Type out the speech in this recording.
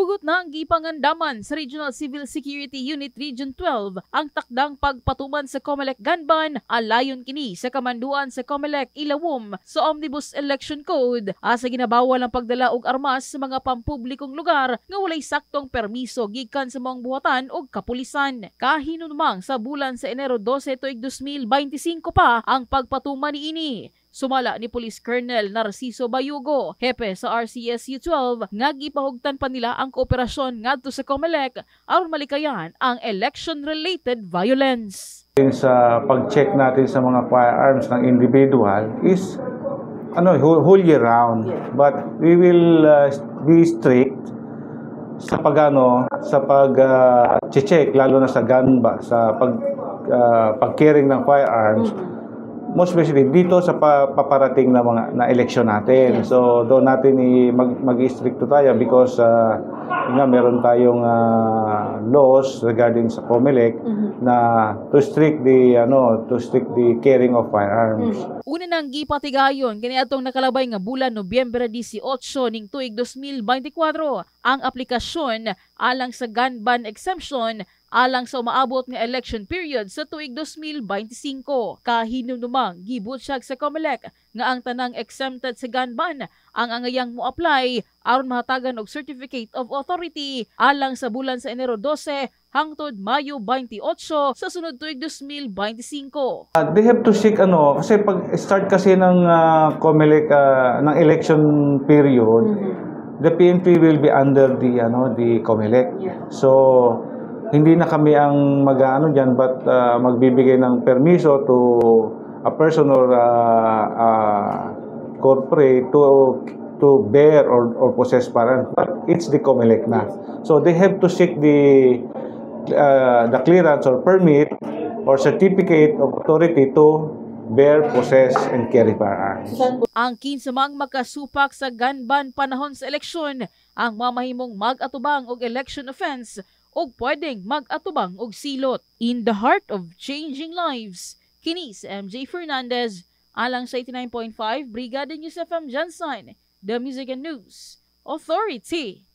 Hugot na ang gipangandaman sa Regional Civil Security Unit Region 12 ang takdang pagpatuman sa COMELEC gun ban alayon kini sa kamanduan sa COMELEC ilawom sa Omnibus Election Code asa ginabawal ang pagdala og armas sa mga pampublikong lugar nga walay saktong permiso gikan sa mga buhatan o kapulisan. Kahinumang sa bulan sa Enero 12 tuig 2025 pa ang pagpatuman niini. Sumala ni Police Colonel Narciso Bayugo, hepe sa RCSU 12, nga gipahugtan pa nila ang kooperasyon ngadto sa COMELEC aron malikayan ang election-related violence. Sa pag-check natin sa mga firearms ng individual is whole year round, but we will be strict sa pag-check lalo na sa gun ba, sa pag-carrying ng firearms. Most especially dito sa paparating na mga na election natin. So doon natin mag-stricto tayo because meron tayong laws regarding sa COMELEC na to strict the carrying of firearms. Una nang gipatigayon kaniadtong nakalabay nga bulan Nobyembre 18 ning tuig 2024 ang aplikasyon alang sa gun ban exemption alang sa umaabot nga election period sa tuig 2025. Kahinumdumang gibutyag sa COMELEC nga ang tanang exempted sa gun ban ang angayang mo-apply aron mahatagan og Certificate of Authority alang sa bulan sa Enero 12 hangtod Mayo 28 sa sunod tuig 2025. They have to seek kasi pag-start kasi ng COMELEC ng election period, the PNP will be under the COMELEC. So hindi na kami ang mag-diyan but magbibigay ng permiso to a person or corporate to bear or possess firearms, but it's the COMELEC na. So they have to seek the clearance or permit or certificate of authority to bear, possess, and carry firearms. Ang kinsamang makasupak sa gun ban panahon sa eleksyon ang mamahimong mag-atubang og election offense o pwedeng mag-atubang og silot. In the heart of changing lives, kini si MJ Fernandez, alang sa 89.5 Brigada News FM Jansan, The Music and News Authority.